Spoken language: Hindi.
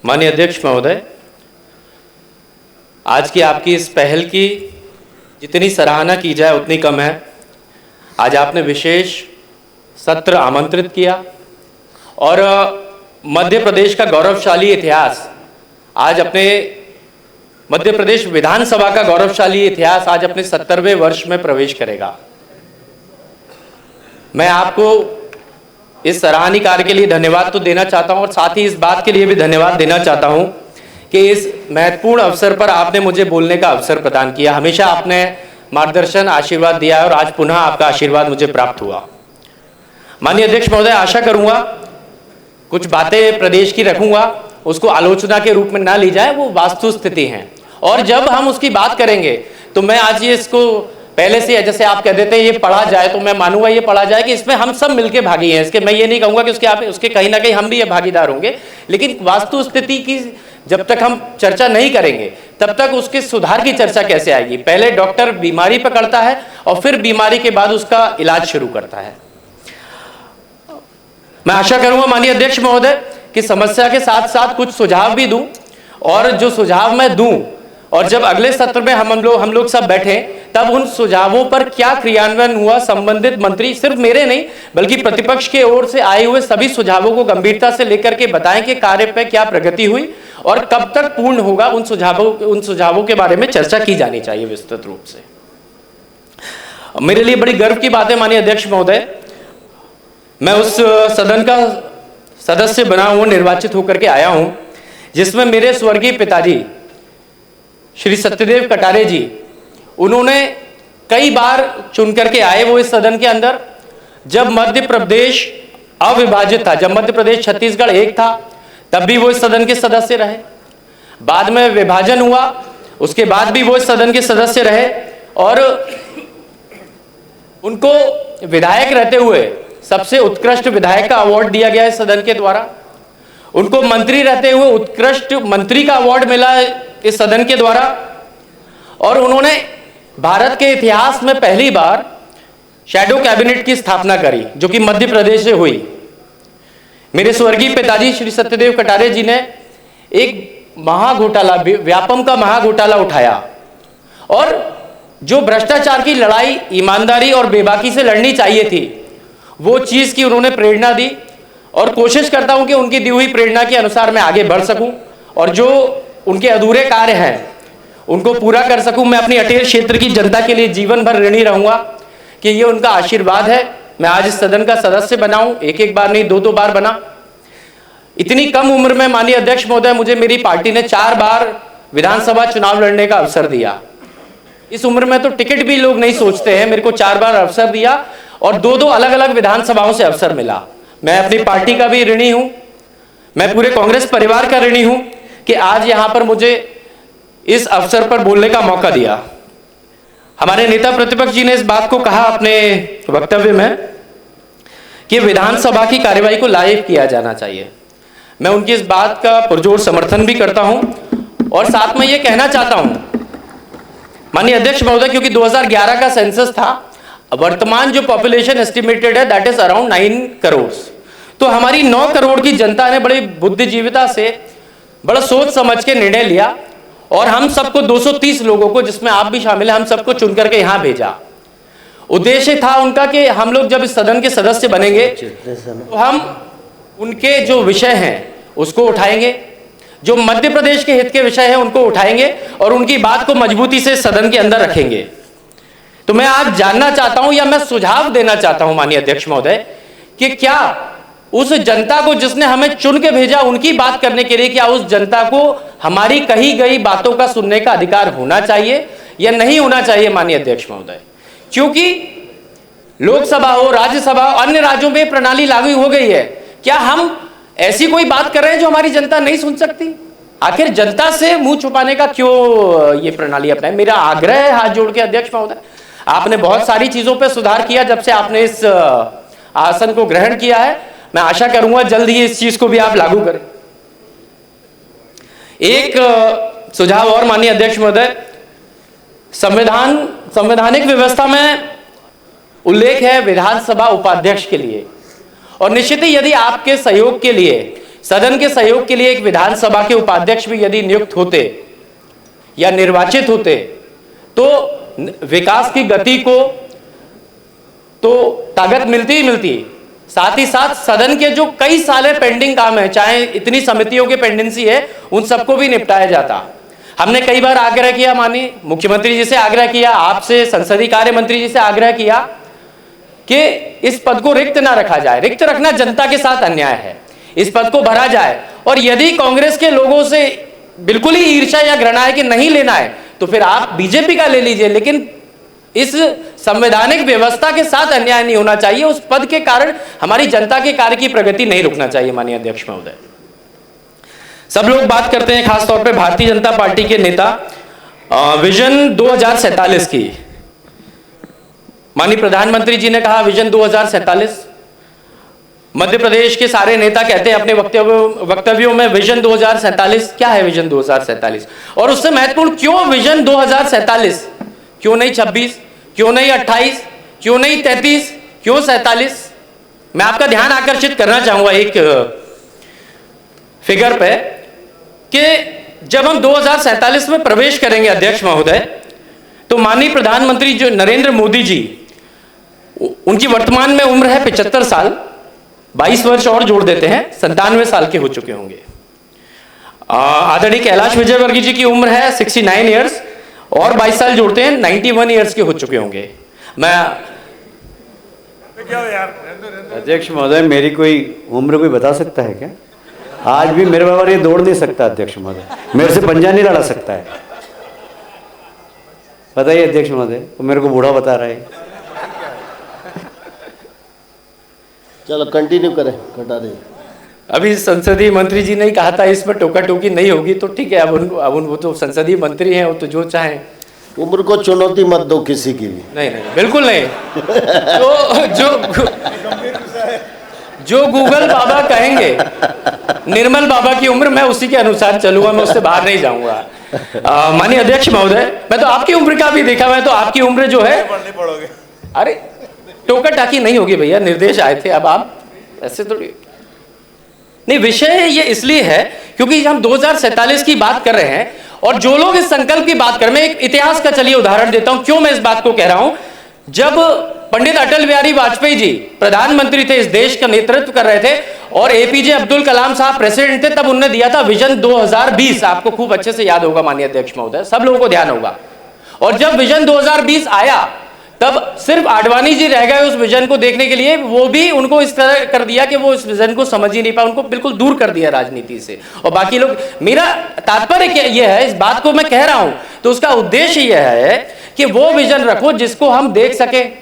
माननीय अध्यक्ष महोदय, आज की आपकी इस पहल की जितनी सराहना की जाए उतनी कम है। आज आपने विशेष सत्र आमंत्रित किया और मध्य प्रदेश का गौरवशाली इतिहास, आज अपने मध्य प्रदेश विधानसभा का गौरवशाली इतिहास आज अपने 70वें वर्ष में प्रवेश करेगा। मैं आपको इस सराहनीय कार्य के लिए धन्यवाद तो देना चाहता हूं और साथ ही इस बात के लिए भी धन्यवाद देना चाहता हूं कि इस महत्वपूर्ण अवसर पर आपने मुझे बोलने का अवसर प्रदान किया। हमेशा आपने मार्गदर्शन, आशीर्वाद दिया और आज पुनः आपका आशीर्वाद मुझे प्राप्त हुआ। माननीय अध्यक्ष महोदय, आशा करूंगा कुछ बातें प्रदेश की रखूंगा, उसको आलोचना के रूप में ना ली जाए, वो वास्तु स्थिति है और जब हम उसकी बात करेंगे तो मैं आज ये इसको पहले से, जैसे आप कह देते हैं ये पढ़ा जाए, तो मैं मानूंगा ये पढ़ा जाए कि इसमें हम सब मिलके भागी हैं। इसके मैं ये नहीं कहूंगा कि उसके कहीं ना कहीं हम भी ये भागीदार होंगे, लेकिन वास्तु स्थिति की जब तक हम चर्चा नहीं करेंगे तब तक उसके सुधार की चर्चा कैसे आएगी। पहले डॉक्टर बीमारी पकड़ता है और फिर बीमारी के बाद उसका इलाज शुरू करता है। मैं आशा करूंगा माननीय अध्यक्ष महोदय कि समस्या के साथ साथ कुछ सुझाव भी दूं और जो सुझाव मैं दूं और जब अगले सत्र में हम लोग सब बैठे तब उन सुझावों पर क्या क्रियान्वयन हुआ, संबंधित मंत्री, सिर्फ मेरे नहीं बल्कि प्रतिपक्ष के ओर से आए हुए सभी सुझावों को गंभीरता से लेकर के बताएं कि कार्य पर क्या प्रगति हुई और कब तक पूर्ण होगा। उन सुझावों के बारे में चर्चा की जानी चाहिए विस्तृत रूप से। मेरे लिए बड़ी गर्व की बात है माननीय अध्यक्ष महोदय, मैं उस सदन का सदस्य बना हुआ, निर्वाचित होकर के आया हूं जिसमें मेरे स्वर्गीय पिताजी श्री सत्यदेव कटारे जी, उन्होंने कई बार चुन करके आए वो इस सदन के अंदर। जब मध्य प्रदेश अविभाजित था, जब मध्य प्रदेश छत्तीसगढ़ एक था, तब भी वो इस सदन के सदस्य रहे। बाद में विभाजन हुआ, उसके बाद भी वो इस सदन के सदस्य रहे और उनको विधायक रहते हुए सबसे उत्कृष्ट विधायक का अवार्ड दिया गया इस सदन के द्वारा। उनको मंत्री रहते हुए उत्कृष्ट मंत्री का अवार्ड मिला इस सदन के द्वारा और उन्होंने भारत के इतिहास में पहली बार शैडो कैबिनेट की स्थापना करी जो कि मध्य प्रदेश से हुई। मेरे स्वर्गीय पिताजी श्री सत्यदेव कटारे जी ने एक महाघोटाला, व्यापम का महाघोटाला उठाया और जो भ्रष्टाचार की लड़ाई ईमानदारी और बेबाकी से लड़नी चाहिए थी वो चीज की उन्होंने प्रेरणा दी और कोशिश करता हूं कि उनकी दी हुई प्रेरणा के अनुसार मैं आगे बढ़ सकूं और जो उनके अधूरे कार्य हैं उनको पूरा कर सकूं। मैं अपनी अटेर क्षेत्र की जनता के लिए जीवन भर ऋणी रहूंगा कि ये उनका आशीर्वाद है। मैं आज इस सदन का सदस्य बना हूं, एक बार नहीं, दो बार बना। इतनी कम उम्र में माननीय अध्यक्ष महोदय मुझे मेरी पार्टी ने 4 बार विधानसभा चुनाव लड़ने का अवसर दिया। इस उम्र में तो टिकट भी लोग नहीं सोचते हैं, मेरे को 4 बार अवसर दिया और 2 अलग अलग विधानसभाओं से अवसर मिला। मैं अपनी पार्टी का भी ऋणी हूं, मैं पूरे कांग्रेस परिवार का ऋणी हूं कि आज यहां पर मुझे इस अवसर पर बोलने का मौका दिया। हमारे नेता प्रतिपक्ष जी ने इस बात को कहा अपने वक्तव्य में कि विधानसभा की कार्यवाही को लाइव किया जाना चाहिए। मैं उनकी इस बात का पुरजोर समर्थन भी करता हूं और साथ में यह कहना चाहता हूं माननीय अध्यक्ष महोदय, क्योंकि 2011 का सेंसस था, वर्तमान जो पॉपुलेशन एस्टिमेटेड है दैट इज अराउंड 9 करोड़। तो हमारी 9 करोड़ की जनता ने बड़ी बुद्धिजीविता से बड़ा सोच समझ के निर्णय लिया और हम सबको 230 लोगों को, जिसमें आप भी शामिल हैं, हम सबको चुन करके यहां भेजा। उद्देश्य था उनका कि हम लोग जब इस सदन के सदस्य बनेंगे तो हम उनके जो विषय हैं उसको उठाएंगे, जो मध्य प्रदेश के हित के विषय हैं उनको उठाएंगे और उनकी बात को मजबूती से सदन के अंदर रखेंगे। तो मैं आज जानना चाहता हूं या मैं सुझाव देना चाहता हूं माननीय अध्यक्ष महोदय कि क्या उस जनता को जिसने हमें चुन के भेजा उनकी बात करने के लिए क्या उस जनता को हमारी कही गई बातों का सुनने का अधिकार होना चाहिए या नहीं होना चाहिए माननीय अध्यक्ष महोदय। क्योंकि लोकसभा हो, राज्यसभा, अन्य राज्यों में प्रणाली लागू हो गई है, क्या हम ऐसी कोई बात कर रहे हैं जो हमारी जनता नहीं सुन सकती? आखिर जनता से मुंह छुपाने का क्यों ये प्रणाली अपनाए? मेरा आग्रह है हाथ जोड़ के अध्यक्ष महोदय, आपने बहुत सारी चीजों पर सुधार किया जब से आपने इस आसन को ग्रहण किया है। मैं आशा करूंगा जल्द ही इस चीज को भी आप लागू करें। एक सुझाव और माननीय अध्यक्ष महोदय, संवैधानिक व्यवस्था में उल्लेख है विधानसभा उपाध्यक्ष के लिए और निश्चित ही यदि आपके सहयोग के लिए सदन के सहयोग के लिए एक विधानसभा के उपाध्यक्ष भी यदि नियुक्त होते या निर्वाचित होते तो विकास की गति को तो ताकत मिलती ही मिलती। साथ ही साथ सदन के जो कई साले पेंडिंग काम है, चाहे इतनी समितियों की पेंडेंसी है, उन सबको भी निपटाया जाता। हमने कई बार आग्रह किया, माननीय मुख्यमंत्री जी से आग्रह किया, आपसे संसदीय कार्य मंत्री जी से आग्रह किया कि इस पद को रिक्त ना रखा जाए। रिक्त रखना जनता के साथ अन्याय है, इस पद को भरा जाए। और यदि कांग्रेस के लोगों से बिल्कुल ही ईर्ष्या या घृणा है कि नहीं लेना है तो फिर आप बीजेपी का ले लीजिए, लेकिन इस संवैधानिक व्यवस्था के साथ अन्याय नहीं होना चाहिए। उस पद के कारण हमारी जनता के कार्य की प्रगति नहीं रुकना चाहिए। माननीय अध्यक्ष महोदय, सब लोग बात करते हैं, खासतौर पे भारतीय जनता पार्टी के नेता, विजन 2047 की। माननीय प्रधानमंत्री जी ने कहा विजन 2047। मध्य प्रदेश के सारे नेता कहते हैं अपने वक्तव्यों में विजन 2047। क्या है विजन 2047? और उससे महत्वपूर्ण क्यों विजन 2047? क्यों नहीं 26? क्यों नहीं 28? क्यों नहीं 33? क्यों 47? मैं आपका ध्यान आकर्षित करना चाहूंगा एक फिगर पे कि जब हम 2047 में प्रवेश करेंगे अध्यक्ष महोदय, तो माननीय प्रधानमंत्री जो नरेंद्र मोदी जी, उनकी वर्तमान में उम्र है 75 साल, 22 वर्ष और जोड़ देते हैं, 97 साल के हो चुके होंगे। आदरणीय कैलाश विजयवर्गीय जी की उम्र है 69 ईयर्स और 22 साल जोड़ते हैं 91 ईयर्स के हो चुके होंगे। मैं अध्यक्ष महोदय, मेरी कोई उम्र कोई बता सकता है क्या? आज भी मेरे बराबर ये दौड़ नहीं सकता अध्यक्ष महोदय, मेरे से पंजा नहीं लड़ा सकता है। बताइए अध्यक्ष महोदय, तो मेरे को बूढ़ा बता रहे हैं। चलो कंटिन्यू करें, घटा दें। अभी संसदीय मंत्री जी ने कहा था इसमें टोका टोकी नहीं होगी, तो ठीक है। अब वो तो संसदीय मंत्री हैं, वो तो जो चाहें। उम्र को चुनौती मत दो किसी की भी। नहीं नहीं, बिल्कुल नहीं। जो गूगल बाबा कहेंगे, निर्मल बाबा की उम्र, मैं उसी के अनुसार चलूंगा, मैं उससे बाहर नहीं जाऊंगा। माननीय अध्यक्ष महोदय, मैं तो आपकी उम्र का भी देखा, मैं तो आपकी उम्र जो है, अरे टोका टाकी नहीं होगी भैया, निर्देश आए थे। अब आप ऐसे थोड़ी नहीं। विषय ये इसलिए है क्योंकि हम 2047 की बात कर रहे हैं और जो लोग इस संकल्प की बात कर रहे हैं, मैं एक इतिहास का चलिए उदाहरण देता हूं क्यों मैं इस बात को कह रहा हूं। जब पंडित अटल बिहारी वाजपेयी जी प्रधानमंत्री थे, इस देश का नेतृत्व कर रहे थे और एपीजे अब्दुल कलाम साहब प्रेसिडेंट थे, तब उन्होंने दिया था विजन 2020। आपको खूब अच्छे से याद होगा माननीय अध्यक्ष महोदय, सब लोगों को ध्यान होगा। और जब विजन 2020 आया तब सिर्फ आडवाणी जी रह गए उस विजन को देखने के लिए। वो भी उनको इस तरह कर दिया कि वो इस विजन को समझ ही नहीं पाए, उनको बिल्कुल दूर कर दिया राजनीति से। और बाकी लोग, मेरा तात्पर्य यह है, इस बात को मैं कह रहा हूं तो उसका उद्देश्य यह है कि वो विजन रखो जिसको हम देख सके।